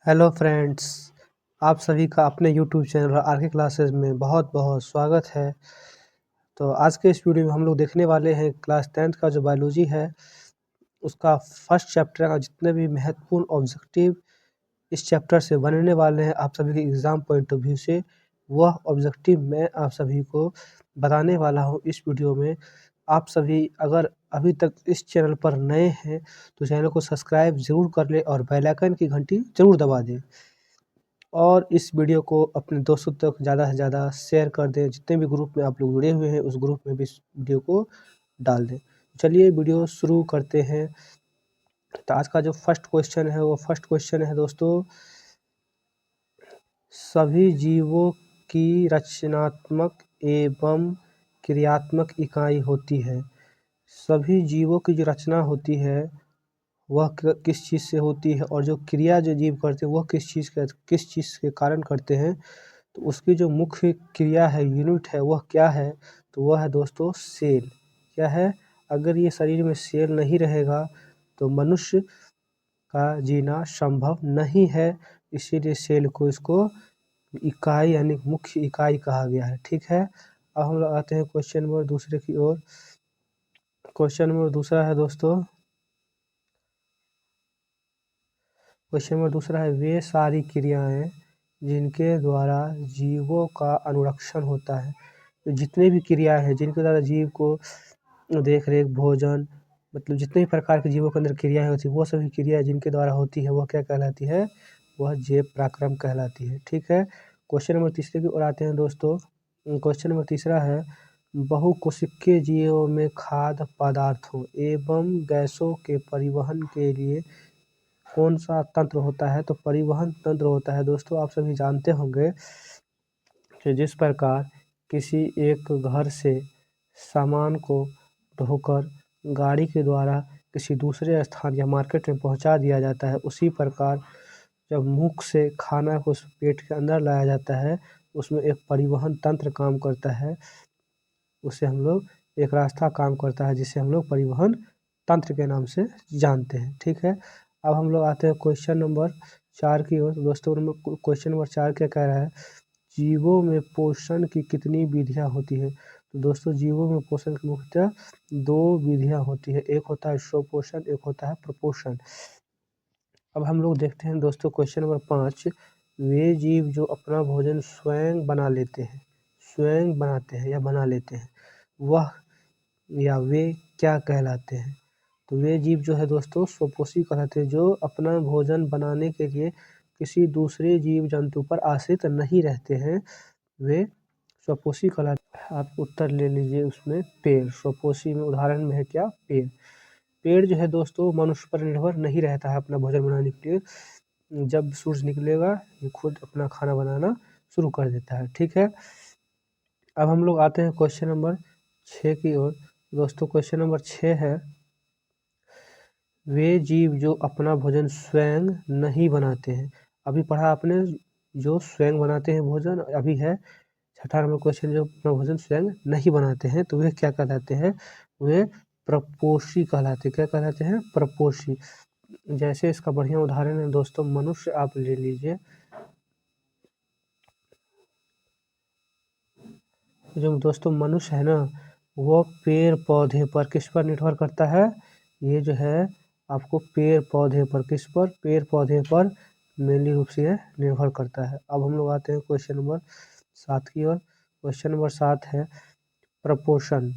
Hello friends, आप सभी का अपने यूट्यूब चैनल आरके क्लासेस में बहुत बहुत स्वागत है। तो आज के इस वीडियो में हम लोग देखने वाले हैं क्लास 10th का जो बायोलॉजी है उसका फर्स्ट चैप्टर का जितने भी महत्वपूर्ण ऑब्जेक्टिव इस चैप्टर से बनने वाले हैं आप सभी के एग्ज़ाम पॉइंट ऑफ व्यू से, वह ऑब्जेक्टिव मैं आप सभी को बताने वाला हूँ इस वीडियो में। आप सभी अगर अभी तक इस चैनल पर नए हैं तो चैनल को सब्सक्राइब ज़रूर कर लें और बेल आइकन की घंटी ज़रूर दबा दें और इस वीडियो को अपने दोस्तों तक ज़्यादा से ज़्यादा शेयर कर दें। जितने भी ग्रुप में आप लोग जुड़े हुए हैं उस ग्रुप में भी इस वीडियो को डाल दें। चलिए वीडियो शुरू करते हैं। तो आज का जो फर्स्ट क्वेश्चन है वो फर्स्ट क्वेश्चन है दोस्तों, सभी जीवों की रचनात्मक एवं क्रियात्मक इकाई होती है। सभी जीवों की जो रचना होती है वह किस चीज़ से होती है और जो क्रिया जो जीव करते हैं वह किस चीज़ के कारण करते हैं। तो उसकी जो मुख्य क्रिया है, यूनिट है, वह क्या है? तो वह है दोस्तों सेल। क्या है? अगर ये शरीर में सेल नहीं रहेगा तो मनुष्य का जीना संभव नहीं है। इसीलिए सेल को इसको इकाई यानी मुख्य इकाई कहा गया है। ठीक है, अब हम लोग आते हैं क्वेश्चन नंबर दूसरे की ओर। क्वेश्चन नंबर दूसरा है दोस्तों, क्वेश्चन नंबर दूसरा है वे सारी क्रियाएं जिनके द्वारा जीवों का अनुरक्षण होता है। तो जितने भी क्रियाएं हैं जिनके द्वारा जीव को देख रेख, भोजन, मतलब जितने भी प्रकार के जीवों के अंदर क्रियाएं होती है वो सभी क्रियाएं जिनके द्वारा होती है वह क्या कहलाती है? वह जैव पराक्रम कहलाती है। ठीक है, क्वेश्चन नंबर तीसरे की ओर आते हैं दोस्तों। क्वेश्चन नंबर तीसरा है बहुकोशिकीय जीवों में खाद्य पदार्थों एवं गैसों के परिवहन के लिए कौन सा तंत्र होता है? तो परिवहन तंत्र होता है दोस्तों। आप सभी जानते होंगे कि जिस प्रकार किसी एक घर से सामान को ढोकर गाड़ी के द्वारा किसी दूसरे स्थान या मार्केट में पहुंचा दिया जाता है, उसी प्रकार जब मुख से खाना को पेट के अंदर लाया जाता है उसमें एक परिवहन तंत्र काम करता है। उसे हम लोग एक रास्ता काम करता है जिसे हम लोग परिवहन तंत्र के नाम से जानते हैं। ठीक है, अब हम लोग आते हैं क्वेश्चन नंबर 4 की ओर। दोस्तों क्वेश्चन नंबर 4 क्या कह रहा है? जीवों में पोषण की कितनी विधियां होती है? तो दोस्तों जीवों में पोषण की मुख्यतः 2 विधियां होती है, एक होता है स्वपोषण, एक होता है प्रपोषण। अब हम लोग देखते हैं दोस्तों क्वेश्चन नंबर 5, वे जीव जो अपना भोजन स्वयं बना लेते हैं, स्वयं बनाते हैं या बना लेते हैं, वह या वे क्या कहलाते हैं? तो वे जीव जो है दोस्तों स्वपोषी कहलाते हैं, जो अपना भोजन बनाने के लिए किसी दूसरे जीव जंतु पर आश्रित नहीं रहते हैं, वे स्वपोषी कहलाते हैं। आप उत्तर ले लीजिए उसमें पेड़। स्वपोषी में उदाहरण में है क्या? पेड़। पेड़ जो है दोस्तों मनुष्य पर निर्भर नहीं रहता है अपना भोजन बनाने के लिए। जब सूरज निकलेगा ये खुद अपना खाना बनाना शुरू कर देता है। ठीक है, अब हम लोग आते हैं क्वेश्चन नंबर 6 की ओर। दोस्तों क्वेश्चन नंबर 6 है, वे जीव जो अपना भोजन स्वयं नहीं बनाते हैं। अभी पढ़ा आपने जो स्वयं बनाते हैं भोजन, अभी है छठा नंबर क्वेश्चन जो अपना भोजन स्वयं नहीं बनाते हैं, तो वे क्या कहलाते हैं? वे प्रपोषी कहलाते हैं। क्या कहलाते हैं? प्रपोषी। जैसे इसका बढ़िया उदाहरण है दोस्तों मनुष्य, आप ले लीजिए। जो दोस्तों मनुष्य है ना, वो पेड़ पौधे पर किस पर निर्भर करता है? ये जो है आपको पेड़ पौधे पर, किस पर? पेड़ पौधे पर मेनली रूप से निर्भर करता है। अब हम लोग आते हैं क्वेश्चन नंबर 7 की ओर। क्वेश्चन नंबर 7 है प्रपोषण।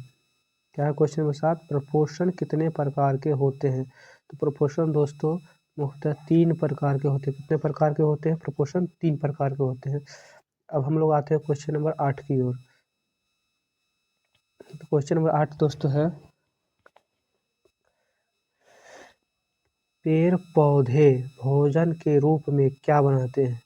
क्या है क्वेश्चन नंबर 7? प्रपोषण कितने प्रकार के होते हैं? तो प्रपोषण दोस्तों मुख्यतः 3 प्रकार के होते हैं। कितने प्रकार के होते हैं? प्रपोषण 3 प्रकार के होते हैं। अब हम लोग आते हैं क्वेश्चन नंबर 8 की ओर। तो क्वेश्चन नंबर 8 दोस्तों है, पेड़ पौधे भोजन के रूप में क्या बनाते हैं?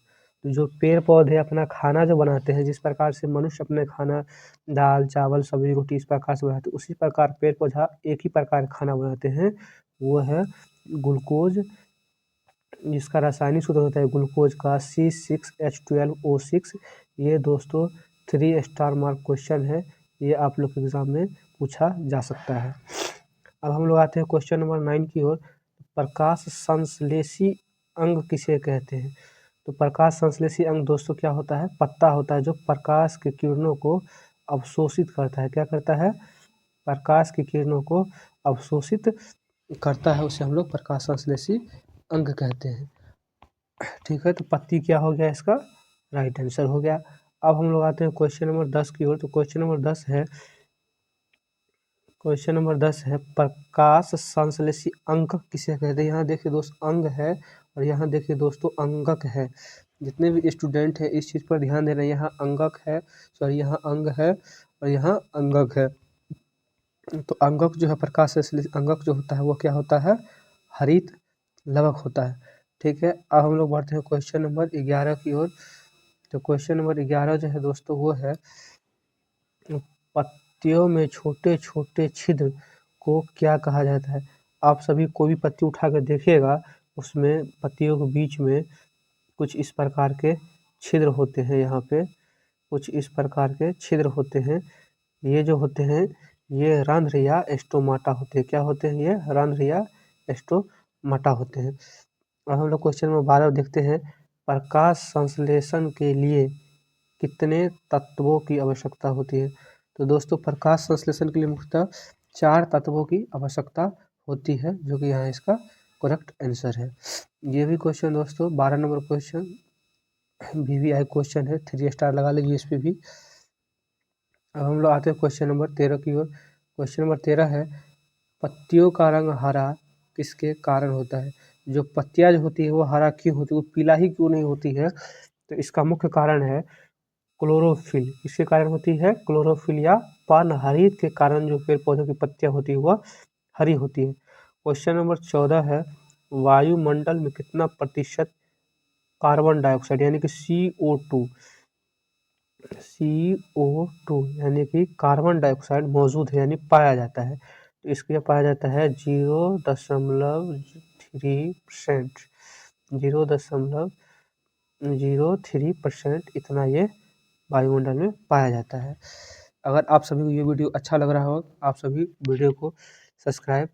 तो जो पेड़ पौधे अपना खाना जो बनाते हैं, जिस प्रकार से मनुष्य अपने खाना दाल चावल सब्जी रोटी इस प्रकार से बनाते हैं, उसी प्रकार पेड़ पौधा एक ही प्रकार का खाना बनाते हैं, वो है ग्लूकोज। जिसका रासायनिक सूत्र होता है ग्लूकोज का C6H12O6। ये दोस्तों 3 स्टार मार्क क्वेश्चन है, ये आप लोग के एग्जाम में पूछा जा सकता है। अब हम लोग आते हैं क्वेश्चन नंबर 9 की ओर। प्रकाश संश्लेषी अंग किसे कहते हैं? तो प्रकाश संश्लेषी अंग दोस्तों क्या होता है, पत्ता होता है जो प्रकाश की किरणों को अवशोषित करता है। क्या करता है, प्रकाश की किरणों को अवशोषित करता है, उसे हम लोग प्रकाश संश्लेषी अंग कहते हैं। ठीक है, तो पत्ती क्या हो गया इसका राइट आंसर हो गया। अब हम लोग आते हैं क्वेश्चन नंबर 10 की ओर। तो क्वेश्चन नंबर 10 है प्रकाश संश्लेषी अंक किसे कहते हैं। यहाँ देखिए दोस्त अंग है और यहाँ देखिए दोस्तों अंगक है। जितने भी स्टूडेंट हैं इस चीज़ पर ध्यान दे रहे हैं, यहाँ अंगक है, सॉरी यहाँ अंग है और यहाँ अंगक है। तो अंगक जो है प्रकाश संश्लेषी अंगक जो होता है वो क्या होता है, हरित लवक होता है। ठीक है, अब हम लोग बढ़ते हैं क्वेश्चन नंबर 11 की ओर। तो क्वेश्चन नंबर 11 जो है दोस्तों वो है पत्तियों में छोटे छोटे छिद्र को क्या कहा जाता है। आप सभी कोई भी पत्ती उठा कर देखिएगा, उसमें पत्तियों के बीच में कुछ इस प्रकार के छिद्र होते हैं। यहाँ पे कुछ इस प्रकार के छिद्र होते हैं। ये जो होते हैं ये रंध्र या स्टोमाटा होते हैं। क्या होते हैं, ये रंध्र या स्टोमाटा होते हैं। अब हम लोग क्वेश्चन नंबर 12 देखते हैं प्रकाश संश्लेषण के लिए कितने तत्वों की आवश्यकता होती है। तो दोस्तों प्रकाश संश्लेषण के लिए मुख्यतः 4 तत्वों की आवश्यकता होती है, जो कि यहाँ इसका करेक्ट आंसर है। ये भी क्वेश्चन दोस्तों 12 नंबर क्वेश्चन VVI क्वेश्चन है, 3 स्टार लगा लीजिए इस पर भी। अब हम लोग आते हैं क्वेश्चन नंबर 13 की ओर। क्वेश्चन नंबर 13 है पत्तियों का रंग हरा किसके कारण होता है। जो पत्तियां जो होती है वो हरा क्यों होती है, वो पीला ही क्यों नहीं होती है। तो इसका मुख्य कारण है क्लोरोफिल। किसके कारण होती है, क्लोरोफिल या पर्णहरित के कारण जो पेड़ पौधों की पत्तियां होती है वह हरी होती है। क्वेश्चन नंबर 14 है वायुमंडल में कितना प्रतिशत कार्बन डाइऑक्साइड यानी कि CO2 यानी कि कार्बन डाइऑक्साइड मौजूद है यानी पाया जाता है। तो इसके पाया जाता है 0.3%, 0.03% इतना ये वायुमंडल में पाया जाता है। अगर आप सभी को ये वीडियो अच्छा लग रहा हो, आप सभी वीडियो को सब्सक्राइब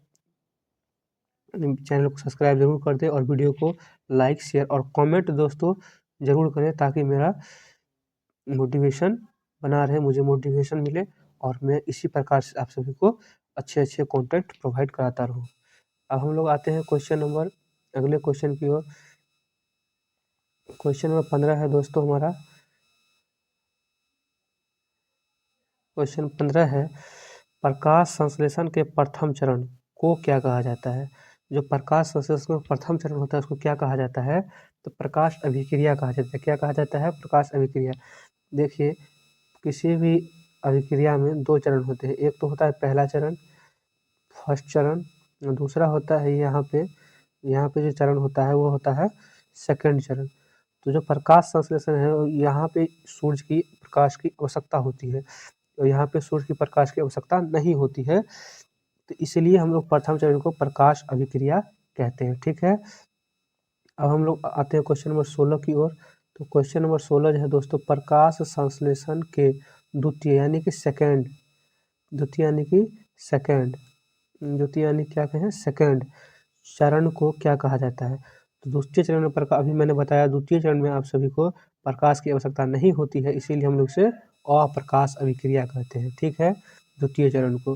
चैनल को सब्सक्राइब जरूर कर दें और वीडियो को लाइक शेयर और कमेंट दोस्तों ज़रूर करें, ताकि मेरा मोटिवेशन बना रहे, मुझे मोटिवेशन मिले और मैं इसी प्रकार से आप सभी को अच्छे अच्छे कंटेंट प्रोवाइड कराता रहूँ। अब हम लोग आते हैं अगले क्वेश्चन की ओर। क्वेश्चन नंबर 15 है दोस्तों हमारा। क्वेश्चन 15 है प्रकाश संश्लेषण के प्रथम चरण को क्या कहा जाता है। जो प्रकाश संश्लेषण का प्रथम चरण होता है उसको क्या कहा जाता है, तो प्रकाश अभिक्रिया कहा जाता है। क्या कहा जाता है, प्रकाश अभिक्रिया। देखिए किसी भी अभिक्रिया में 2 चरण होते हैं। एक तो होता है पहला चरण, फर्स्ट चरण, और दूसरा होता है यहाँ पे जो चरण होता है वो होता है सेकंड चरण। तो जो प्रकाश संश्लेषण है यहाँ पे सूर्य की प्रकाश की आवश्यकता होती है और यहाँ पे सूर्य की प्रकाश की आवश्यकता नहीं होती है, तो इसलिए हम लोग प्रथम चरण को प्रकाश अभिक्रिया कहते हैं। ठीक है, अब हम लोग आते हैं क्वेश्चन नंबर 16 की ओर। तो क्वेश्चन नंबर 16 जो है दोस्तों प्रकाश संश्लेषण के द्वितीय यानी कि सेकंड क्या कहें, सेकंड चरण को क्या कहा जाता है। तो द्वितीय चरण में प्रकाश, अभी मैंने बताया द्वितीय चरण में आप सभी को प्रकाश की आवश्यकता नहीं होती है, इसीलिए हम लोग इसे अप्रकाश अभिक्रिया कहते हैं। ठीक है, द्वितीय चरण को।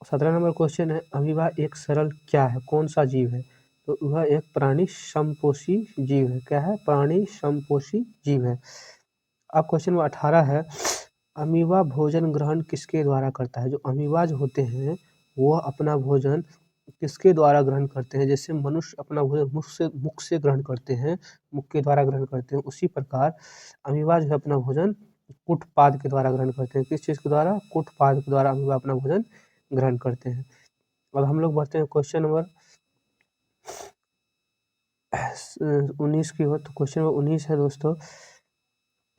17 नंबर क्वेश्चन है अमीबा एक सरल क्या है, कौन सा जीव है। तो वह एक प्राणी समपोषी जीव है। क्या है, प्राणी समपोषी जीव है। अब क्वेश्चन नंबर 18 है अमीबा भोजन ग्रहण किसके द्वारा करता है। जो अमीबा जो होते हैं वो अपना भोजन किसके द्वारा ग्रहण करते हैं। जैसे मनुष्य अपना भोजन मुख से ग्रहण करते हैं, मुख के द्वारा ग्रहण करते हैं, उसी प्रकार अमीबा जो है अपना भोजन कुटपाद के द्वारा ग्रहण करते हैं। किस चीज़ के द्वारा, कुटपाद के द्वारा अमीबा अपना भोजन ग्रहण करते हैं। अब हम लोग बढ़ते हैं क्वेश्चन नंबर 19 की ओर। तो क्वेश्चन नंबर 19 है दोस्तों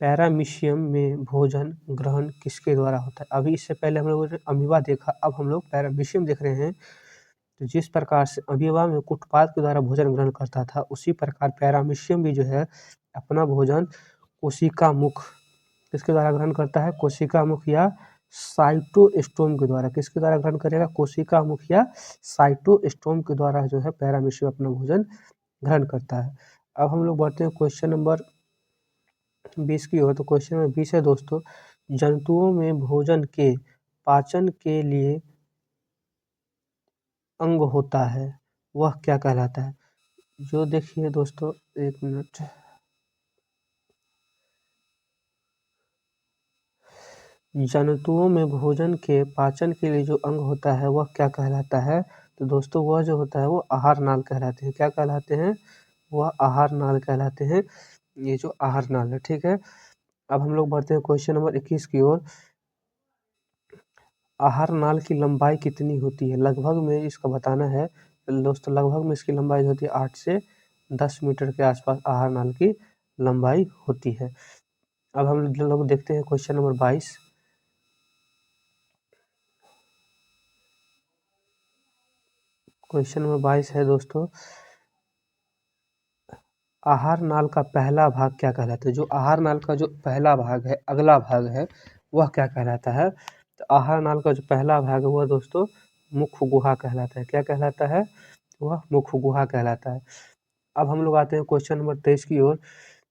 पैरामीशियम में भोजन ग्रहण किसके द्वारा होता है। अभी इससे पहले हम लोगों ने अमीबा देखा, अब हम लोग पैरामीशियम देख रहे हैं। तो जिस प्रकार से अमीबा में कुटपाद के द्वारा भोजन ग्रहण करता था, उसी प्रकार पैरामीशियम भी जो है अपना भोजन कोशिका मुख किसके द्वारा ग्रहण करता है, कोशिका मुख या साइटोस्टोम के द्वारा। किसके द्वारा ग्रहण करेगा, कोशिका मुख या साइटोस्टोम के द्वारा जो है पैरामीशियम अपना भोजन ग्रहण करता है। अब हम लोग बढ़ते हैं क्वेश्चन नंबर 20 की ओर। तो क्वेश्चन नंबर 20 है दोस्तों, जंतुओं में भोजन के पाचन के लिए अंग होता है, वह क्या कहलाता है? जो देखिए दोस्तों, एक मिनट, जंतुओं में भोजन के पाचन के लिए जो अंग होता है वह क्या कहलाता है? तो दोस्तों वह जो होता है वो आहार नाल कहलाते हैं। क्या कहलाते हैं? वह आहार नाल कहलाते हैं। ये जो आहार नाल है, ठीक है। अब हम लोग बढ़ते हैं क्वेश्चन नंबर 21 की ओर। आहार नाल की लंबाई कितनी होती है? लगभग में इसका बताना है दोस्तों। लगभग में इसकी लंबाई होती है 8 से 10 मीटर के आसपास आहार नाल की लंबाई होती है। अब हम लोग देखते हैं क्वेश्चन नंबर 22। क्वेश्चन नंबर 22 है दोस्तों, आहार नाल का पहला भाग क्या कहलाता है? जो आहार नाल का जो पहला भाग है, अगला भाग है, वह क्या कहलाता है? तो आहार नाल का जो पहला भाग है वह दोस्तों मुख्य गुहा कहलाता है। क्या कहलाता है? वह मुख्य गुहा कहलाता है। अब हम लोग आते हैं क्वेश्चन नंबर 23 की ओर।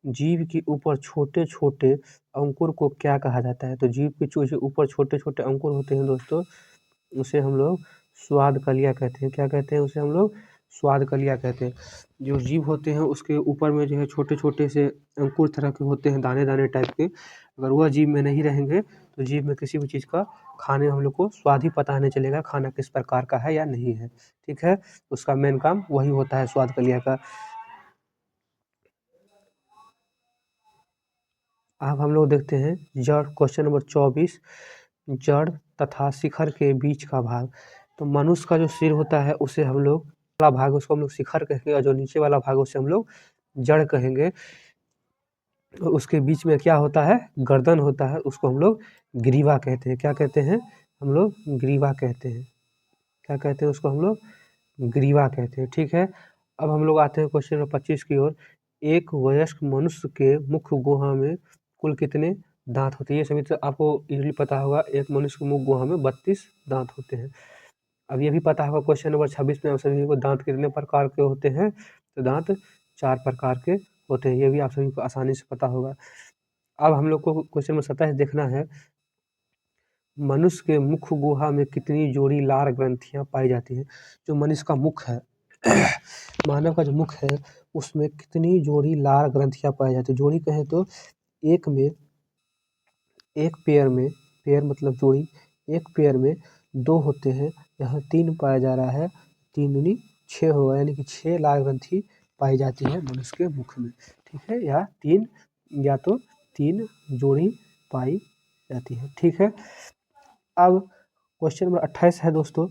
जीभ के ऊपर छोटे छोटे अंकुर को क्या कहा जाता है? तो जीभ के जो ऊपर छोटे छोटे अंकुर होते हैं दोस्तों, उसे हम लोग स्वाद कलिया कहते हैं। क्या कहते हैं? उसे हम लोग स्वाद कलिया कहते हैं। जो जीभ होते हैं उसके ऊपर में जो है छोटे छोटे से अंकुर तरह के होते हैं, दाने दाने टाइप के। अगर वह जीभ में नहीं रहेंगे तो जीभ में किसी भी चीज़ का खाने में हम लोग को स्वाद ही पता नहीं चलेगा, खाना किस प्रकार का है या नहीं है, ठीक है। उसका मेन काम वही होता है स्वाद कलिया का। अब हम लोग देखते हैं जड़, क्वेश्चन नंबर 24, जड़ तथा शिखर के बीच का भाग। तो मनुष्य का जो सिर होता है उसे हम लोग वाला भाग, उसको हम लोग शिखर कहेंगे, और जो नीचे वाला भाग उसे हम लोग जड़ कहेंगे। तो उसके बीच में क्या होता है? गर्दन होता है, उसको हम लोग ग्रीवा कहते हैं। क्या कहते हैं? हम लोग ग्रीवा कहते हैं। क्या कहते हैं? उसको हम लोग ग्रीवा कहते हैं, ठीक है। अब हम लोग आते हैं क्वेश्चन नंबर 25 की ओर। एक वयस्क मनुष्य के मुख्य गुहा में कुल कितने दांत होते हैं? ये सभी तो आपको इजीली पता होगा। एक मनुष्य के मुख्य गुहा में 32 दांत होते हैं। अब ये भी पता होगा क्वेश्चन नंबर 26 में आप सभी को दांत कितने प्रकार के होते हैं? तो दांत 4 प्रकार के होते हैं। ये भी आप सभी को आसानी से पता होगा। अब हम लोग को क्वेश्चन नंबर 27 देखना है, मनुष्य के मुख्य गुहा में कितनी जोड़ी लार ग्रंथियां पाई जाती हैं? जो मनुष्य का मुख है मानव का जो मुख है उसमें कितनी जोड़ी लार ग्रंथियां पाई जाती है? जोड़ी कहें तो एक में, एक पेयर में, पेयर मतलब जोड़ी, एक पेयर में 2 होते हैं, यहाँ 3 पाया जा रहा है, 3 दूनी 6 होगा, यानी कि 6 लार ग्रंथि पाई जाती है मनुष्य के मुख में, ठीक है। या तो 3 जोड़ी पाई जाती है, ठीक है। अब क्वेश्चन नंबर 28 है दोस्तों,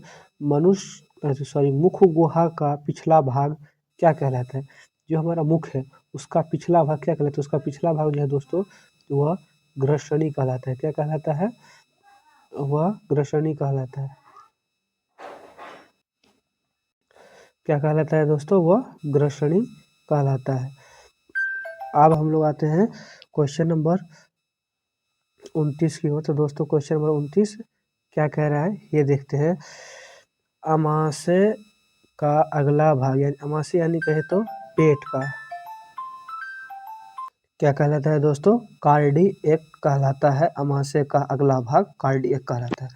मुख गुहा का पिछला भाग क्या कहलाता है? जो हमारा मुख है उसका पिछला भाग क्या कहलाता है? उसका पिछला भाग जो है दोस्तों वह ग्रसनी कहलाता है। क्या कहलाता है? वह ग्रसनी कहलाता है। क्या कहलाता है दोस्तों? वह ग्रसनी कहलाता है। अब हम लोग आते हैं क्वेश्चन नंबर 29 की ओर। तो दोस्तों क्वेश्चन नंबर 29 क्या कह रहा है ये देखते हैं। अमाशय का अगला भाग, यानी अमाशय यानी कहे तो पेट का, क्या कहलाता है दोस्तों? कार्डियक कहलाता है। अमाशय का अगला भाग कार्डियक कहलाता है।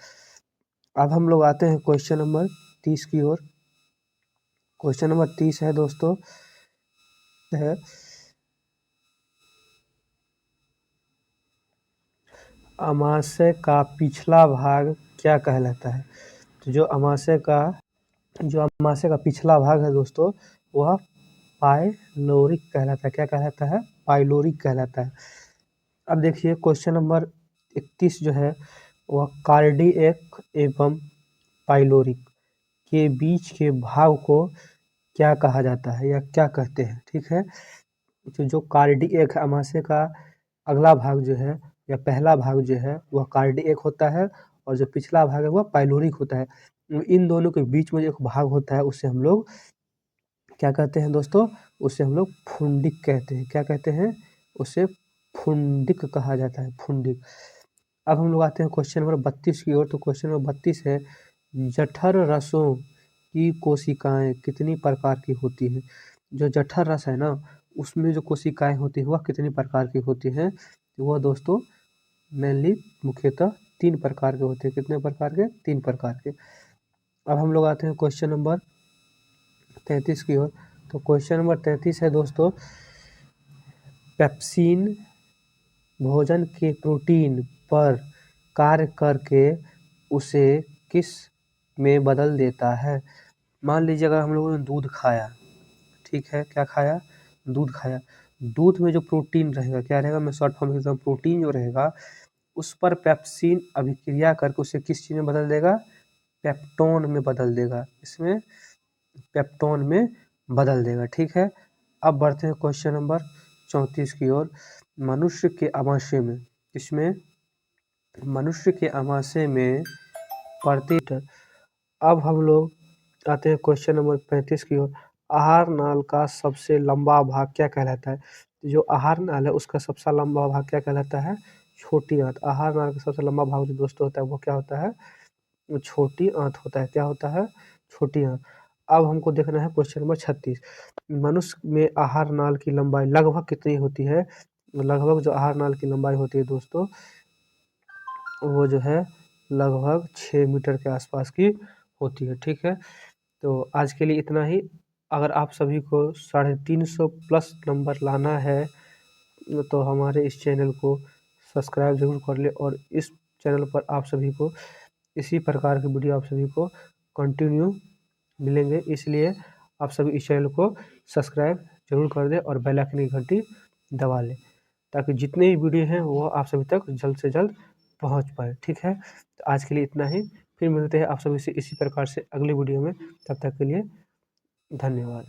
अब हम लोग आते हैं क्वेश्चन नंबर 30 की ओर। क्वेश्चन नंबर 30 है दोस्तों, है अमाशय का पिछला भाग क्या कहलाता है? तो जो अमाशय का पिछला भाग है दोस्तों वह पाइलोरिक कहलाता है। क्या कहलाता है? पाइलोरिक कहलाता है। अब देखिए क्वेश्चन नंबर 31 जो है वह कार्डियक एवं पाइलोरिक के बीच के भाग को क्या कहा जाता है या क्या कहते हैं, ठीक है। तो जो कार्डियक अमाशय का अगला भाग जो है या पहला भाग जो है वह कार्डियक होता है, और जो पिछला भाग है वह पाइलोरिक होता है। इन दोनों के बीच में जो एक भाग होता है उसे हम लोग क्या कहते हैं दोस्तों? उसे हम लोग फुंडिक कहते हैं। क्या कहते हैं? उसे फुंडिक कहा जाता है, फुंडिक। अब हम लोग आते हैं क्वेश्चन नंबर 32 की ओर। तो क्वेश्चन नंबर 32 है, जठर रसों की कोशिकाएं कितनी प्रकार की होती हैं? जो जठर रस है ना उसमें जो कोशिकाएं होती हैं वह कितनी प्रकार की होती हैं? वह दोस्तों मेनली मुख्यतः 3 प्रकार के होते हैं। कितने प्रकार के? 3 प्रकार के। अब हम लोग आते हैं क्वेश्चन नंबर 33 की ओर। तो क्वेश्चन नंबर 33 है दोस्तों, पेप्सिन भोजन के प्रोटीन पर कार्य करके उसे किस में बदल देता है? मान लीजिए अगर हम लोगों ने दूध खाया, ठीक है, क्या खाया? दूध खाया। दूध में जो प्रोटीन रहेगा, क्या रहेगा? मैं शॉर्ट फॉर्म में लिखता हूँ, प्रोटीन जो रहेगा उस पर पेप्सिन अभिक्रिया करके उसे किस चीज़ में बदल देगा? पेप्टोन में बदल देगा। इसमें पेप्टोन में बदल देगा, ठीक है। अब बढ़ते हैं क्वेश्चन नंबर 34 की ओर। मनुष्य के आमाशय में, इसमें मनुष्य के आमाशय में प्रति अब हम लोग आते हैं क्वेश्चन नंबर 35 की ओर। आहार नाल का सबसे लंबा भाग क्या कहलाता है? जो आहार नाल है उसका सबसे लंबा भाग क्या कहलाता है? छोटी आंत। आहार नाल का सबसे लंबा भाग जो दोस्तों होता है वो क्या होता है? वो छोटी आंत होता है। क्या होता है? छोटी आंत। अब हमको देखना है क्वेश्चन नंबर 36। मनुष्य में आहार नाल की लंबाई लगभग कितनी होती है? लगभग जो आहार नाल की लंबाई होती है दोस्तों वो जो है लगभग 6 मीटर के आसपास की होती है, ठीक है। तो आज के लिए इतना ही। अगर आप सभी को 350 प्लस नंबर लाना है तो हमारे इस चैनल को सब्सक्राइब ज़रूर कर ले, और इस चैनल पर आप सभी को इसी प्रकार की वीडियो आप सभी को कंटिन्यू मिलेंगे, इसलिए आप सभी इस चैनल को सब्सक्राइब जरूर कर दें और बेल आइकन की घंटी दबा लें, ताकि जितने भी वीडियो हैं वो आप सभी तक जल्द से जल्द पहुंच पाए, ठीक है। तो आज के लिए इतना ही। फिर मिलते हैं आप सभी से इसी प्रकार से अगली वीडियो में। तब तक के लिए धन्यवाद।